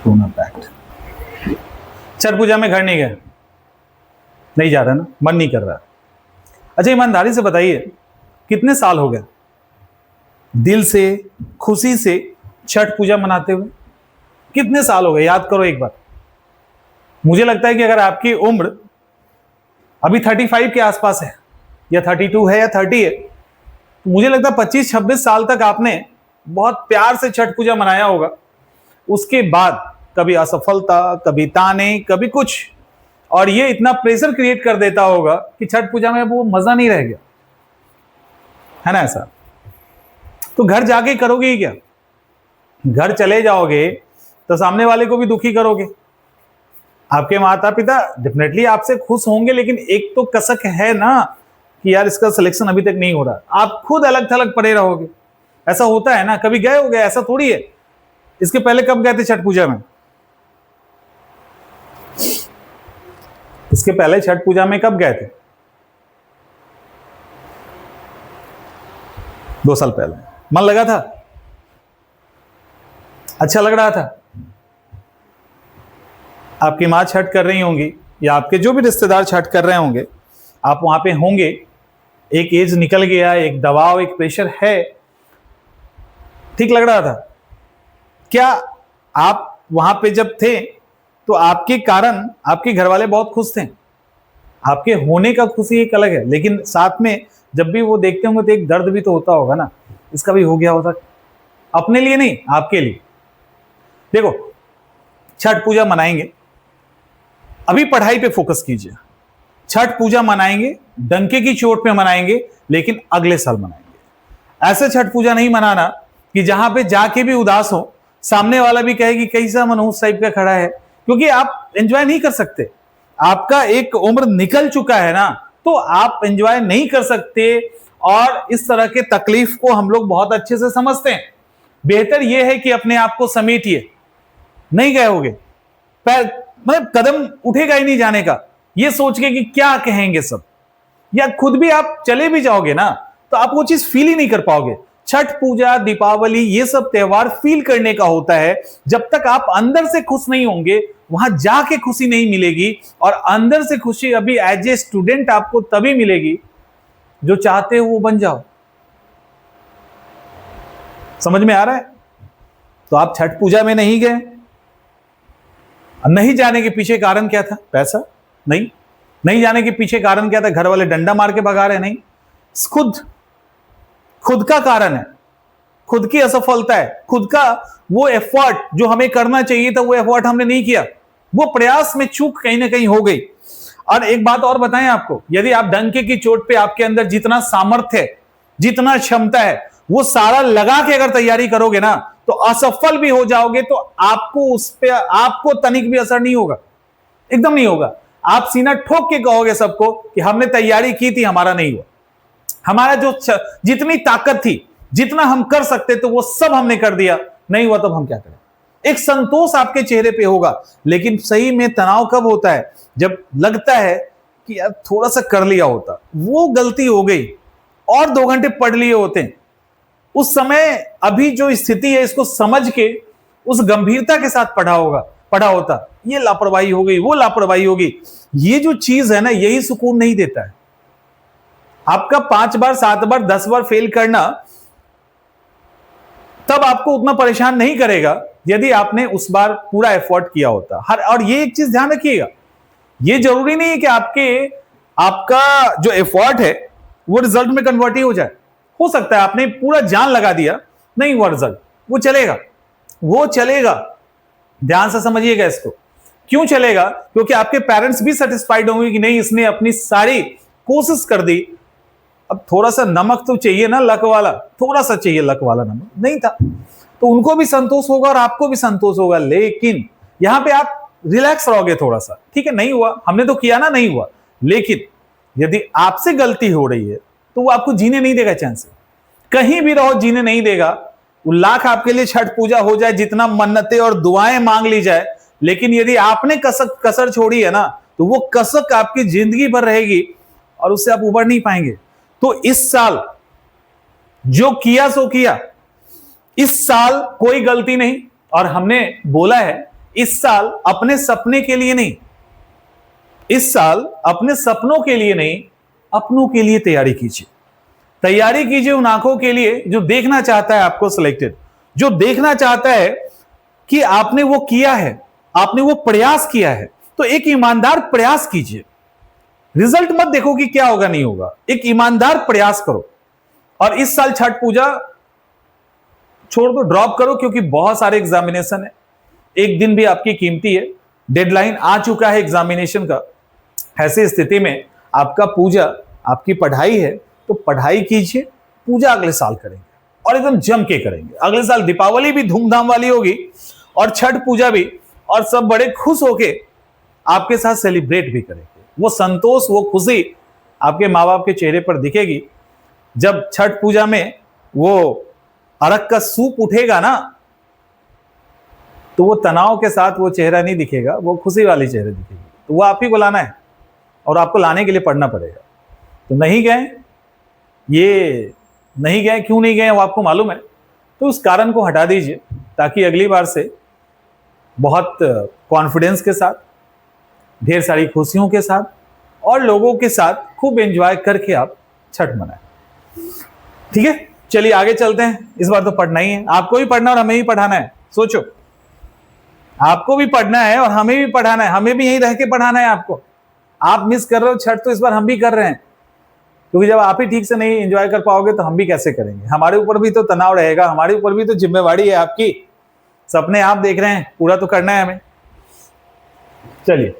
Tuna pact. Chhath पूजा में घर नहीं गए, नहीं जा रहा ना, मन नहीं कर रहा। अच्छा ईमानदारी से बताइए कितने साल हो गए दिल से खुशी से छठ पूजा मनाते हुए? कितने साल हो गए, याद करो एक बार। मुझे लगता है कि अगर आपकी उम्र अभी 35 के आसपास है या 32 है या 30 है, तो मुझे लगता है 25-26 साल तक आपने बहुत प्यार से छठ पूजा मनाया होगा। उसके बाद कभी असफलता, कभी ताने, कभी कुछ, और ये इतना प्रेशर क्रिएट कर देता होगा कि छठ पूजा में वो मजा नहीं रह गया, है ना ऐसा? तो घर जाके करोगे ही क्या? घर चले जाओगे तो सामने वाले को भी दुखी करोगे। आपके माता पिता डेफिनेटली आपसे खुश होंगे, लेकिन एक तो कसक है ना कि यार इसका सिलेक्शन अभी तक नहीं हो रहा। आप खुद अलग थलग पड़े रहोगे। ऐसा होता है ना, कभी गए हो गए? ऐसा थोड़ी है। इसके पहले कब गए थे छठ पूजा में? इसके पहले छठ पूजा में कब गए थे? 2 साल पहले। मन लगा था? अच्छा लग रहा था? आपकी मां छठ कर रही होंगी या आपके जो भी रिश्तेदार छठ कर रहे होंगे, आप वहां पे होंगे। एक एज निकल गया, एक दबाव, एक प्रेशर है। ठीक लग रहा था? क्या आप वहां पे जब थे तो आपके कारण आपके घर वाले बहुत खुश थे? आपके होने का खुशी एक अलग है, लेकिन साथ में जब भी वो देखते होंगे तो एक दर्द भी तो होता होगा ना, इसका भी हो गया होता। अपने लिए नहीं, आपके लिए। देखो, छठ पूजा मनाएंगे, अभी पढ़ाई पे फोकस कीजिए। छठ पूजा मनाएंगे, डंके की चोट पे मनाएंगे, लेकिन अगले साल मनाएंगे। ऐसे छठ पूजा नहीं मनाना कि जहां पे जाके भी उदास हो, सामने वाला भी कहे कि कैसा मनहूस टाइप का खड़ा है, क्योंकि आप एंजॉय नहीं कर सकते। आपका एक उम्र निकल चुका है ना, तो आप एंजॉय नहीं कर सकते। और इस तरह के तकलीफ को हम लोग बहुत अच्छे से समझते हैं। बेहतर यह है कि अपने आप को समेटिए। नहीं गए होगे, मतलब कदम उठेगा ही नहीं जाने का, ये सोच के कि क्या कहेंगे सब, या खुद भी आप चले भी जाओगे ना तो आप वो चीज फील ही नहीं कर पाओगे। छठ पूजा, दीपावली, ये सब त्योहार फील करने का होता है। जब तक आप अंदर से खुश नहीं होंगे, वहां जाके खुशी नहीं मिलेगी। और अंदर से खुशी अभी एज ए स्टूडेंट आपको तभी मिलेगी जो चाहते हो वो बन जाओ। समझ में आ रहा है? तो आप छठ पूजा में नहीं गए, नहीं जाने के पीछे कारण क्या था? पैसा? नहीं। नहीं जाने के पीछे कारण क्या था? घर वाले डंडा मार के भगा रहे? नहीं। खुद का कारण है, खुद की असफलता है, खुद का वो एफर्ट जो हमें करना चाहिए था, वो एफर्ट हमने नहीं किया। वो प्रयास में चूक कहीं ना कहीं हो गई। और एक बात और बताएं आपको, यदि आप डंके की चोट पे आपके अंदर जितना सामर्थ्य है, जितना क्षमता है, वो सारा लगा के अगर तैयारी करोगे ना, तो असफल भी हो जाओगे तो आपको उस पे आपको तनिक भी असर नहीं होगा, एकदम नहीं होगा। आप सीना ठोक के कहोगे सबको कि हमने तैयारी की थी, हमारा नहीं हुआ। हमारा जो जितनी ताकत थी, जितना हम कर सकते थे, वो सब हमने कर दिया, नहीं हुआ तब हम क्या करें? एक संतोष आपके चेहरे पे होगा। लेकिन सही में तनाव कब होता है? जब लगता है कि यार थोड़ा सा कर लिया होता, वो गलती हो गई, और 2 घंटे पढ़ लिए होते हैं। उस समय अभी जो स्थिति है इसको समझ के उस गंभीरता के साथ पढ़ा होता, ये लापरवाही हो गई, वो लापरवाही होगी। ये जो चीज है ना, यही सुकून नहीं देता है। आपका 5 बार, 7 बार, 10 बार फेल करना तब आपको उतना परेशान नहीं करेगा यदि आपने उस बार पूरा एफर्ट किया होता। और ये एक चीज ध्यान रखिएगा, ये जरूरी नहीं है कि आपका जो एफर्ट है वो रिजल्ट में कन्वर्ट ही हो जाए। हो सकता है आपने पूरा जान लगा दिया, नहीं हुआ रिजल्ट, वो चलेगा। ध्यान से समझिएगा इसको। क्यों चलेगा? क्योंकि आपके पेरेंट्स भी सेटिस्फाइड होंगे कि नहीं, इसने अपनी सारी कोशिश कर दी। अब थोड़ा सा नमक तो चाहिए ना, लक वाला, थोड़ा सा चाहिए लक वाला नमक, नहीं था, तो उनको भी संतोष होगा और आपको भी संतोष होगा। लेकिन यहां पे आप रिलैक्स रहोगे थोड़ा सा, ठीक है, नहीं हुआ, हमने तो किया ना, नहीं हुआ। लेकिन यदि आपसे गलती हो रही है तो वो आपको जीने नहीं देगा चैन से। कहीं भी रहो, जीने नहीं देगा। वो लाख आपके लिए छठ पूजा हो जाए, जितना मन्नतें और दुआएं मांग ली जाए, लेकिन यदि आपने कसर छोड़ी है ना, तो वो कसक आपकी जिंदगी भर रहेगी और उससे आप उबर नहीं पाएंगे। तो इस साल जो किया सो किया, इस साल कोई गलती नहीं। और हमने बोला है इस साल अपने सपने के लिए नहीं, इस साल अपने सपनों के लिए नहीं, अपनों के लिए तैयारी कीजिए। तैयारी कीजिए उन आंखों के लिए जो देखना चाहता है आपको सिलेक्टेड, जो देखना चाहता है कि आपने वो किया है, आपने वो प्रयास किया है। तो एक ईमानदार प्रयास कीजिए, रिजल्ट मत देखो कि क्या होगा नहीं होगा, एक ईमानदार प्रयास करो। और इस साल छठ पूजा छोड़ दो, ड्रॉप करो, क्योंकि बहुत सारे एग्जामिनेशन है, एक दिन भी आपकी कीमती है, डेडलाइन आ चुका है एग्जामिनेशन का। ऐसी स्थिति में आपका पूजा, आपकी पढ़ाई है तो पढ़ाई कीजिए, पूजा अगले साल करेंगे और एकदम जम के करेंगे। अगले साल दीपावली भी धूमधाम वाली होगी और छठ पूजा भी, और सब बड़े खुश होके आपके साथ सेलिब्रेट भी करेंगे। वो संतोष, वो खुशी आपके माँ बाप के चेहरे पर दिखेगी। जब छठ पूजा में वो अरग का सूप उठेगा ना, तो वो तनाव के साथ वो चेहरा नहीं दिखेगा, वो खुशी वाली चेहरे दिखेगी। तो वो आप ही को लाना है और आपको लाने के लिए पढ़ना पड़ेगा। तो नहीं गए, ये नहीं गए, क्यों नहीं गए वो आपको मालूम है, तो उस कारण को हटा दीजिए, ताकि अगली बार से बहुत कॉन्फिडेंस के साथ, ढेर सारी खुशियों के साथ और लोगों के साथ खूब एंजॉय करके आप छठ मनाएं। ठीक है, चलिए आगे चलते हैं। इस बार तो पढ़ना ही है, आपको भी पढ़ना और हमें भी पढ़ाना है। सोचो, आपको भी पढ़ना है और हमें भी पढ़ाना है, हमें भी यहीं रह के पढ़ाना है आपको। आप मिस कर रहे हो छठ, तो इस बार हम भी कर रहे हैं, क्योंकि जब आप ही ठीक से नहीं एंजॉय कर पाओगे तो हम भी कैसे करेंगे। हमारे ऊपर भी तो तनाव रहेगा, हमारे ऊपर भी तो जिम्मेवारी है आपकी। सपने आप देख रहे हैं, पूरा तो करना है हमें। चलिए